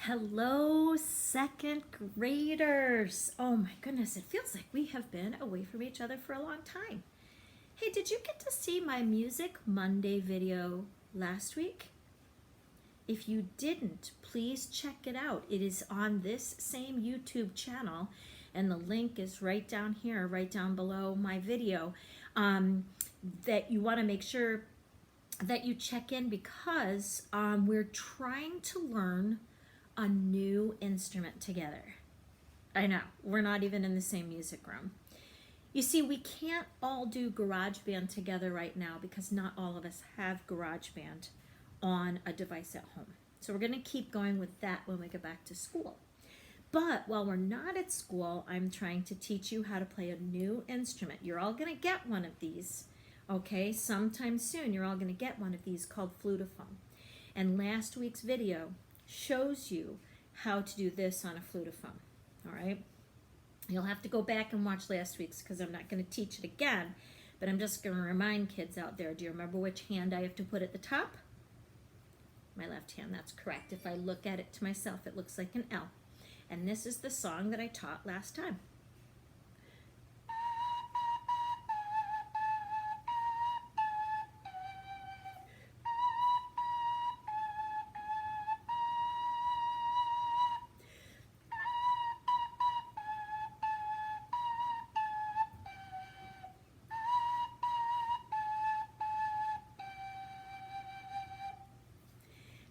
Hello, second graders. Oh my goodness, it feels like we have been away from each other for a long time. Hey, did you get to see my Music Monday video last week? If you didn't, please check it out. It is on this same YouTube channel, and the link is right down here, right down below my video. That you want to make sure that you check in because we're trying to learn a new instrument together. I know, we're not even in the same music room. You see, we can't all do GarageBand together right now because not all of us have GarageBand on a device at home. So we're going to keep going with that when we get back to school. But while we're not at school, I'm trying to teach you how to play a new instrument. You're all going to get one of these, okay? Sometime soon, you're all going to get one of these called flutophone. And last week's video shows you how to do this on a flutophone, all right? You'll have to go back and watch last week's because I'm not going to teach it again, but I'm just going to remind kids out there, do you remember which hand I have to put at the top? My left hand, that's correct. If I look at it to myself, it looks like an L. And this is the song that I taught last time.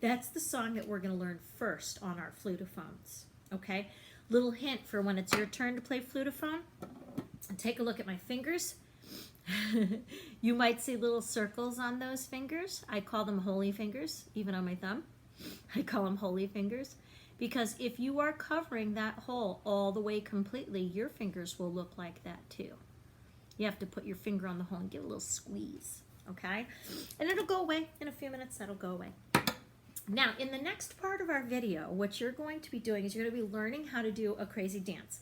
That's the song that we're going to learn first on our flutophones, okay? Little hint for when it's your turn to play flutophone. Take a look at my fingers. You might see little circles on those fingers. I call them holy fingers, even on my thumb. I call them holy fingers because if you are covering that hole all the way completely, your fingers will look like that too. You have to put your finger on the hole and give it a little squeeze, okay? And it'll go away in a few minutes. That'll go away. Now, in the next part of our video, what you're going to be doing is you're going to be learning how to do a crazy dance.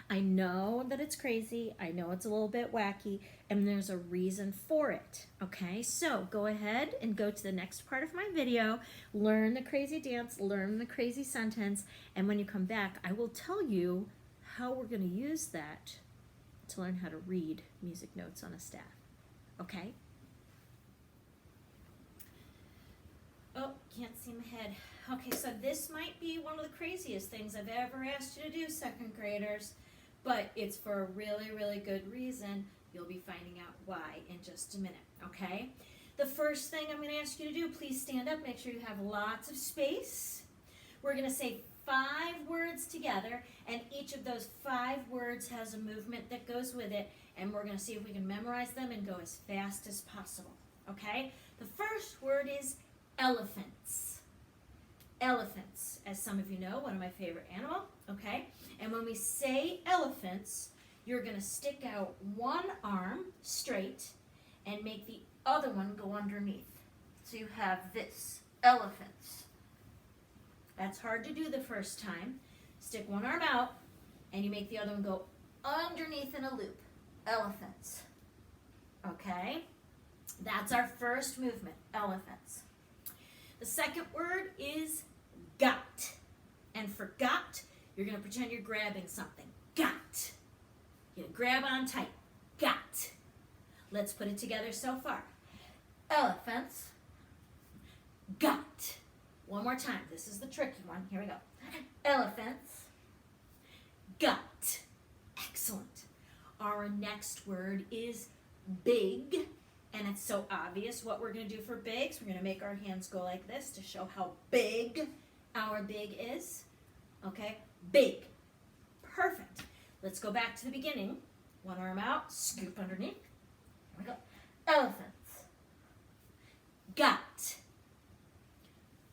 I know that it's crazy. I know it's a little bit wacky, and there's a reason for it, okay? So go ahead and go to the next part of my video, learn the crazy dance, learn the crazy sentence, and when you come back, I will tell you how we're going to use that to learn how to read music notes on a staff, okay? Oh, can't see my head. Okay, so this might be one of the craziest things I've ever asked you to do, second graders, but it's for a really, really good reason. You'll be finding out why in just a minute, okay? The first thing I'm going to ask you to do, please stand up, make sure you have lots of space. We're going to say 5 words together, and each of those 5 words has a movement that goes with it, and we're going to see if we can memorize them and go as fast as possible, okay? The first word is elephants. Elephants, as some of you know, one of my favorite animal, okay? And when we say elephants, you're going to stick out one arm straight and make the other one go underneath. So you have this, elephants. That's hard to do the first time. Stick one arm out and you make the other one go underneath in a loop. Elephants. Okay? That's our first movement, elephants. The second word is got. And for got, you're going to pretend you're grabbing something. Got. You grab on tight. Got. Let's put it together so far. Elephants. Got. One more time. This is the tricky one. Here we go. Elephants. Got. Excellent. Our next word is big. And it's so obvious what we're going to do for big. So we're going to make our hands go like this to show how big our big is. Okay, big. Perfect. Let's go back to the beginning. One arm out, scoop underneath. Here we go. Elephants. Got.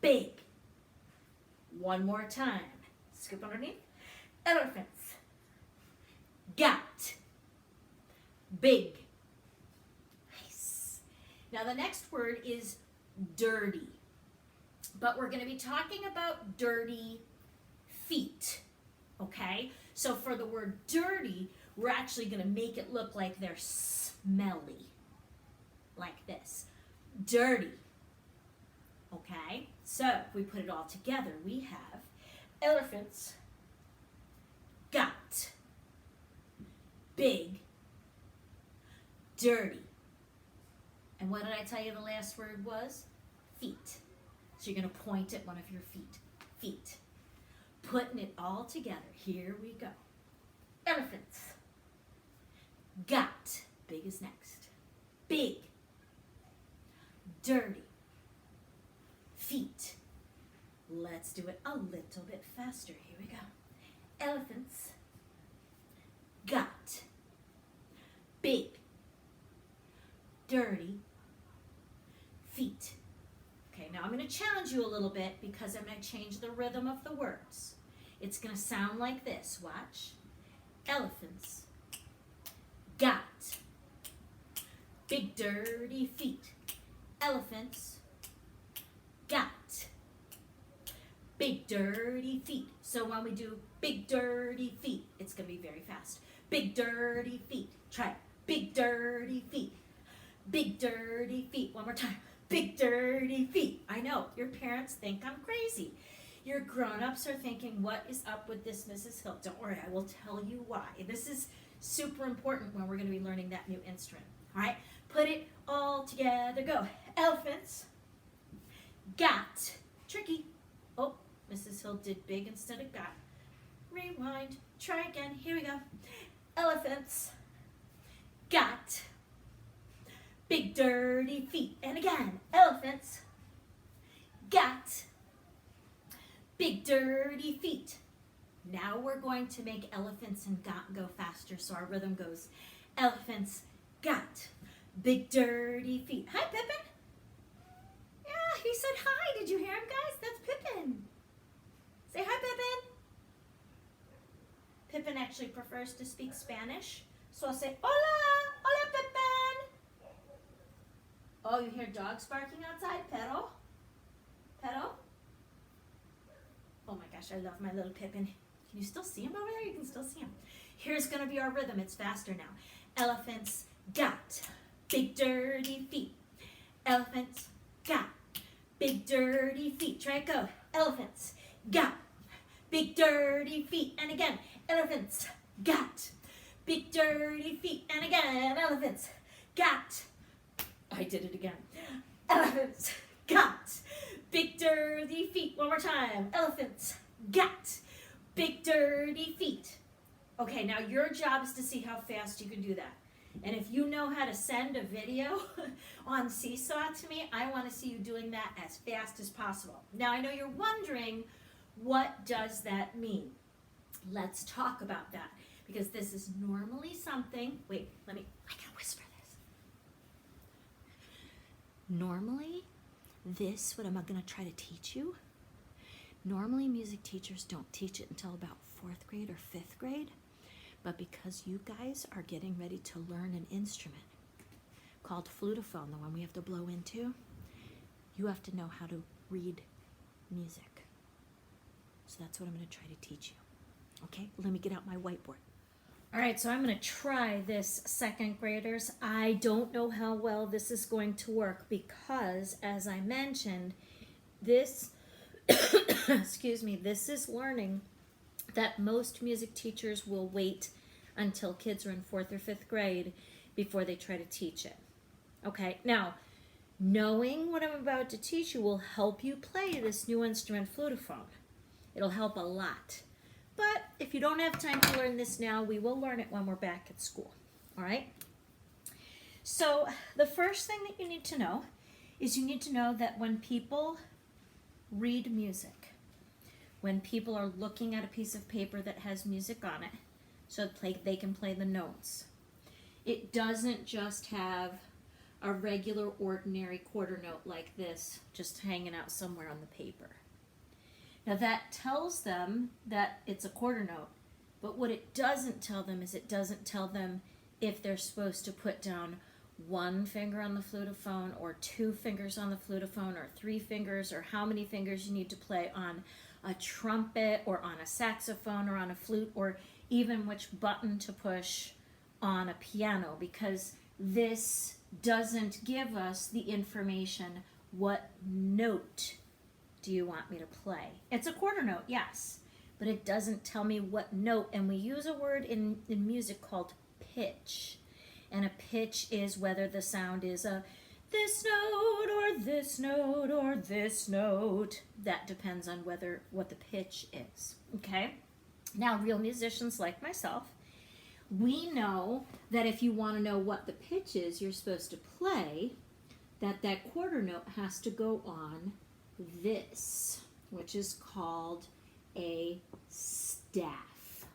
Big. One more time. Scoop underneath. Elephants. Got. Big. Now the next word is dirty, but we're going to be talking about dirty feet, okay? So for the word dirty, we're actually going to make it look like they're smelly, like this, dirty, okay? So if we put it all together, we have Elephants got big, dirty. And what did I tell you the last word was? Feet. So you're going to point at one of your feet. Feet. Putting it all together. Here we go. Elephants got, big is next, big, dirty, feet. Let's do it a little bit faster. Here we go. Elephants got big, dirty feet. Okay, now I'm going to challenge you a little bit because I'm going to change the rhythm of the words. It's going to sound like this. Watch. Elephants got big, dirty feet. Elephants got big, dirty feet. So when we do big, dirty feet, it's going to be very fast. Big, dirty feet. Try it. Big, dirty feet. Big, dirty feet. One more time. Big, dirty feet. I know, your parents think I'm crazy. Your grown-ups are thinking, what is up with this Mrs. Hill? Don't worry, I will tell you why. This is super important when we're going to be learning that new instrument. All right, put it all together. Go. Elephants got, tricky. Oh, Mrs. Hill did big instead of got. Rewind. Try again. Here we go. Elephants got big, dirty feet. And again, elephants got big, dirty feet. Now we're going to make elephants and got go faster, so our rhythm goes elephants got big, dirty feet. Hi, Pippin. Yeah, he said hi. Did you hear him, guys? That's Pippin. Say hi, Pippin. Pippin actually prefers to speak Spanish, so I'll say hola, hola, Pippin. Oh, you hear dogs barking outside? Pero? Pero? Oh my gosh, I love my little Pippin. Can you still see him over there? You can still see him. Here's going to be our rhythm. It's faster now. Elephants got big, dirty feet. Elephants got big, dirty feet. Try it, go. Elephants got big, dirty feet. And again, elephants got big, dirty feet. And again, elephants got. I did it again. Elephants got big, dirty feet. One more time. Elephants got big, dirty feet. Okay, now your job is to see how fast you can do that. And if you know how to send a video on Seesaw to me, I want to see you doing that as fast as possible. Now, I know you're wondering, what does that mean? Let's talk about that, because this is normally something, wait, I gotta whisper this. Normally, what am I gonna try to teach you? Normally, music teachers don't teach it until about 4th grade or 5th grade, but because you guys are getting ready to learn an instrument called flutophone, the one we have to blow into, you have to know how to read music. So that's what I'm going to try to teach you. Okay, let me get out my whiteboard. All right, so I'm going to try this, 2nd graders. I don't know how well this is going to work because, as I mentioned, this, excuse me, this is learning that most music teachers will wait until kids are in 4th or 5th grade before they try to teach it. Okay, now, knowing what I'm about to teach you will help you play this new instrument, flutophone. It'll help a lot. But if you don't have time to learn this now, we will learn it when we're back at school. All right? So the first thing that you need to know is you need to know that when people read music, when people are looking at a piece of paper that has music on it, so they can play the notes, it doesn't just have a regular, ordinary quarter note like this just hanging out somewhere on the paper. Now that tells them that it's a quarter note, but what it doesn't tell them is it doesn't tell them if they're supposed to put down 1 finger on the flutophone or 2 fingers on the flutophone or 3 fingers, or how many fingers you need to play on a trumpet or on a saxophone or on a flute, or even which button to push on a piano, because this doesn't give us the information, what note do you want me to play? It's a quarter note, yes, but it doesn't tell me what note. And we use a word in music called pitch. And a pitch is whether the sound is a this note or this note or this note. That depends on what the pitch is. Okay? Now, real musicians like myself, we know that if you want to know what the pitch is you're supposed to play, that quarter note has to go on this, which is called a staff.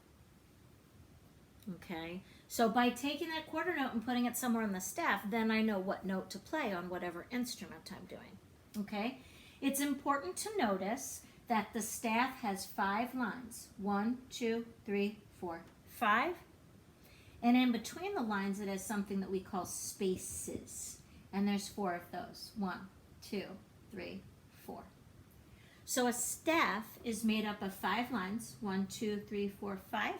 Okay? So by taking that quarter note and putting it somewhere on the staff, then I know what note to play on whatever instrument I'm doing. Okay? It's important to notice that the staff has 5 lines. 1, 2, 3, 4, 5. And in between the lines it has something that we call spaces. And there's 4 of those. 1, 2, 3, 4. So a staff is made up of 5 lines. 1, 2, 3, 4, 5.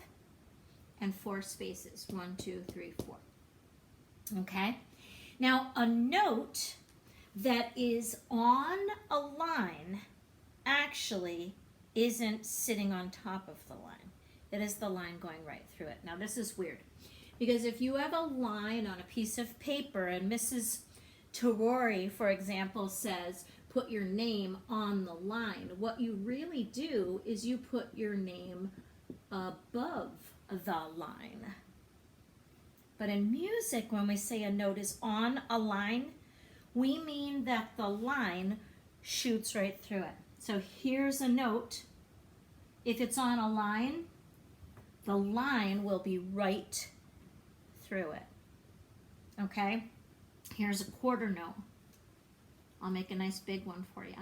And 4 spaces. 1, 2, 3, 4. Okay? Now a note that is on a line actually isn't sitting on top of the line. It is the line going right through it. Now this is weird, because if you have a line on a piece of paper and Mrs. Terori, for example, says put your name on the line, what you really do is you put your name above the line. But in music, when we say a note is on a line, we mean that the line shoots right through it. So here's a note. If it's on a line, the line will be right through it. Okay? Here's a quarter note. I'll make a nice big one for you.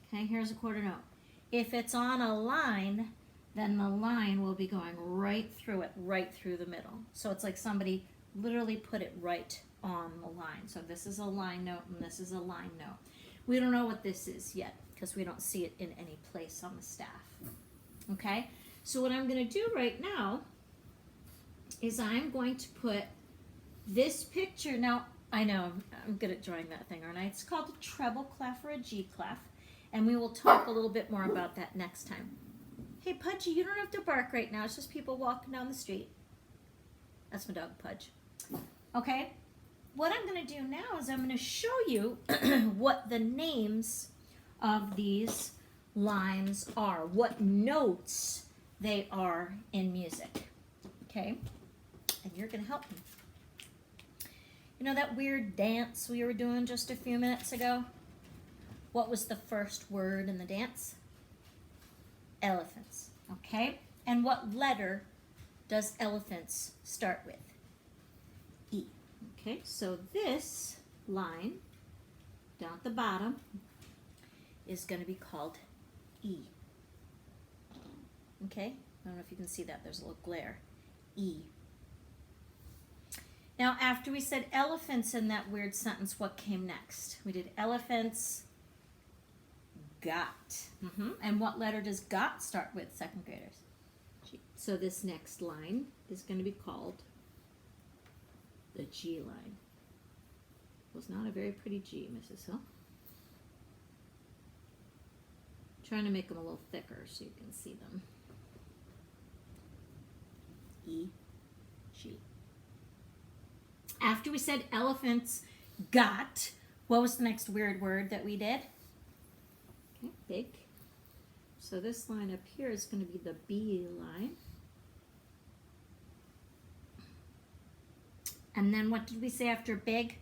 Okay, here's a quarter note. If it's on a line, then the line will be going right through it, right through the middle. So it's like somebody literally put it right on the line. So this is a line note and this is a line note. We don't know what this is yet because we don't see it in any place on the staff. Okay? So what I'm going to do right now is I'm going to put this picture. Now, I know I'm good at drawing that thing, aren't I? It's called a treble clef or a G clef, and we will talk a little bit more about that next time. Hey, Pudgy, you don't have to bark right now. It's just people walking down the street. That's my dog, Pudge. Okay? What I'm going to do now is I'm going to show you what the names of these lines are, what notes they are in music. Okay? And you're going to help me. You know that weird dance we were doing just a few minutes ago? What was the first word in the dance? Elephants. Okay? And what letter does elephants start with? E. Okay, so this line down at the bottom is going to be called E. Okay? I don't know if you can see that. There's a little glare. E. Now, after we said elephants in that weird sentence, what came next? We did elephants, got. And what letter does got start with, second graders? G. So this next line is going to be called the G line. Was not a very pretty G, Mrs. Hill. Trying to make them a little thicker so you can see them. E, G. After we said elephants got, what was the next weird word that we did? Okay, big. So this line up here is going to be the B line. And then what did we say after big?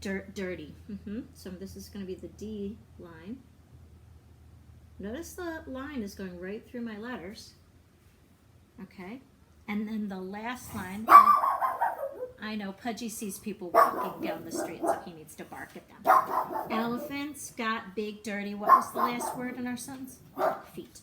Dirty. So this is going to be the D line. Notice the line is going right through my letters. Okay. And then the last line, I know Pudgy sees people walking down the street, so he needs to bark at them. Elephants got big, dirty. What was the last word in our sentence? Feet.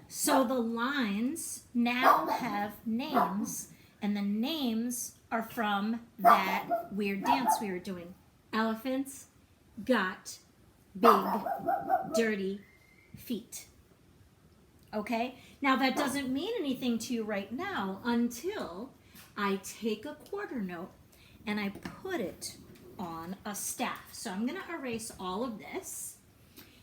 So the lines now have names, and the names are from that weird dance we were doing. Elephants got big, dirty feet. Okay? Now that doesn't mean anything to you right now until I take a quarter note and I put it on a staff. So I'm going to erase all of this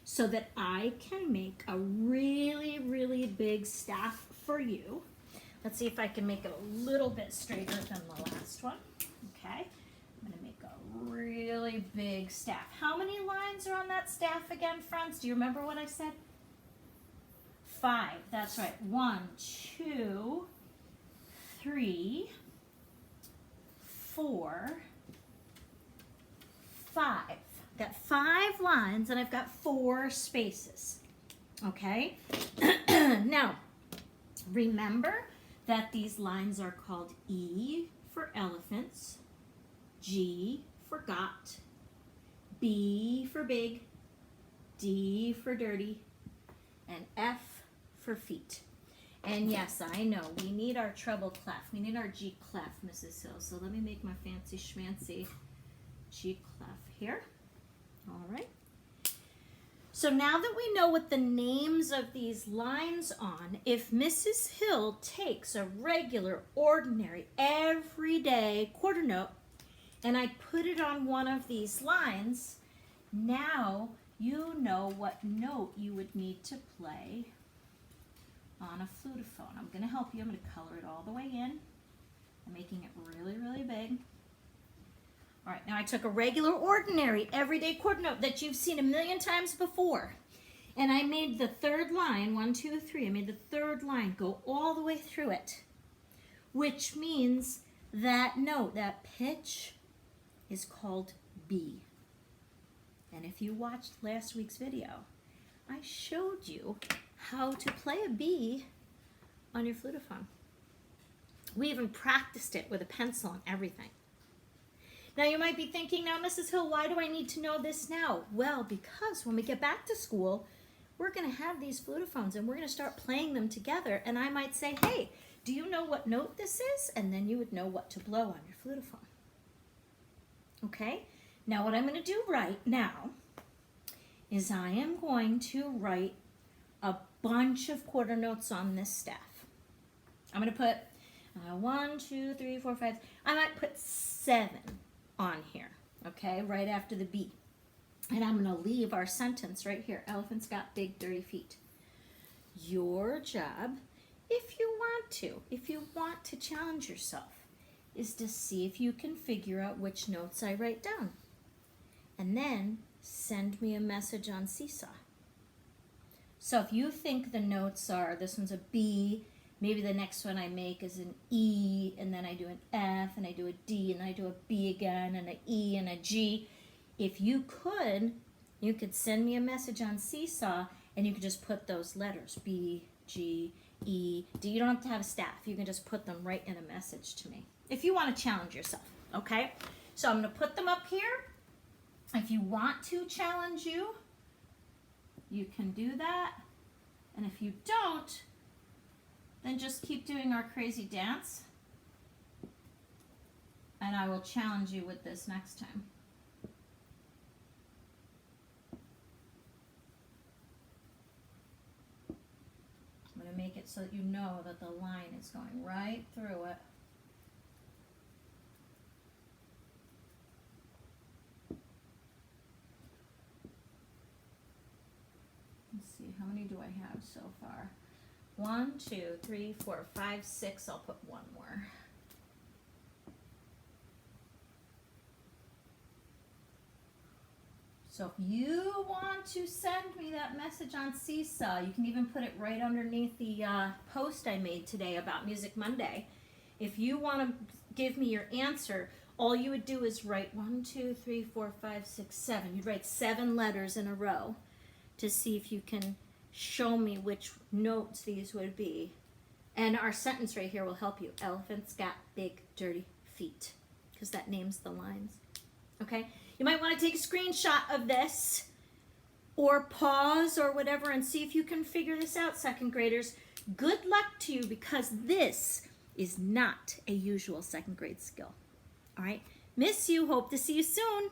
so that I can make a really, really big staff for you. Let's see if I can make it a little bit straighter than the last one. Okay, I'm going to make a really big staff. How many lines are on that staff again, friends? Do you remember what I said? 5. That's right. 1, 2, 3, 4, 5. Got 5 lines and I've got 4 spaces. Okay? Now, remember that these lines are called E for elephants, G for got, B for big, D for dirty, and F for feet. And yes, I know, we need our treble clef. We need our G clef, Mrs. Hill. So let me make my fancy schmancy G clef here. All right. So now that we know what the names of these lines on, if Mrs. Hill takes a regular, ordinary, everyday quarter note and I put it on one of these lines, now you know what note you would need to play on a flutophone. I'm going to help you. I'm going to color it all the way in. I'm making it really, really big. All right, now I took a regular, ordinary, everyday quarter note that you've seen a million times before, and I made the third line, 1, 2, 3, I made the third line go all the way through it, which means that note, that pitch, is called B. And if you watched last week's video, I showed you how to play a B on your flutophone. We even practiced it with a pencil and everything. Now you might be thinking, now Mrs. Hill, why do I need to know this now? Well, because when we get back to school, we're going to have these flutophones and we're going to start playing them together. And I might say, hey, do you know what note this is? And then you would know what to blow on your flutophone. Okay? Now what I'm going to do right now is I am going to write a bunch of quarter notes on this staff. I'm going to put 1, 2, 3, 4, 5. I might put 7 on here, okay, right after the B. And I'm going to leave our sentence right here. Elephants got big, dirty feet. Your job, if you want to challenge yourself, is to see if you can figure out which notes I write down. And then send me a message on Seesaw. So if you think the notes are, this one's a B, maybe the next one I make is an E, and then I do an F, and I do a D, and I do a B again, and an E, and a G. If you could send me a message on Seesaw, and you could just put those letters, B, G, E, D. You don't have to have a staff. You can just put them right in a message to me, if you want to challenge yourself, okay? So I'm going to put them up here. If you want to challenge you, you can do that. And if you don't, then just keep doing our crazy dance, and I will challenge you with this next time. I'm going to make it so that you know that the line is going right through it. Let's see, how many do I have so far? 1, 2, 3, 4, 5, 6. I'll put one more. So if you want to send me that message on Seesaw, you can even put it right underneath the post I made today about Music Monday. If you want to give me your answer, all you would do is write 1, 2, 3, 4, 5, 6, 7. You'd write 7 letters in a row to see if you can show me which notes these would be. And our sentence right here will help you. Elephants got big, dirty feet, because that names the lines. Okay? You might want to take a screenshot of this, or pause or whatever, and see if you can figure this out, second graders. Good luck to you, because this is not a usual second grade skill. All right? Miss you. Hope to see you soon.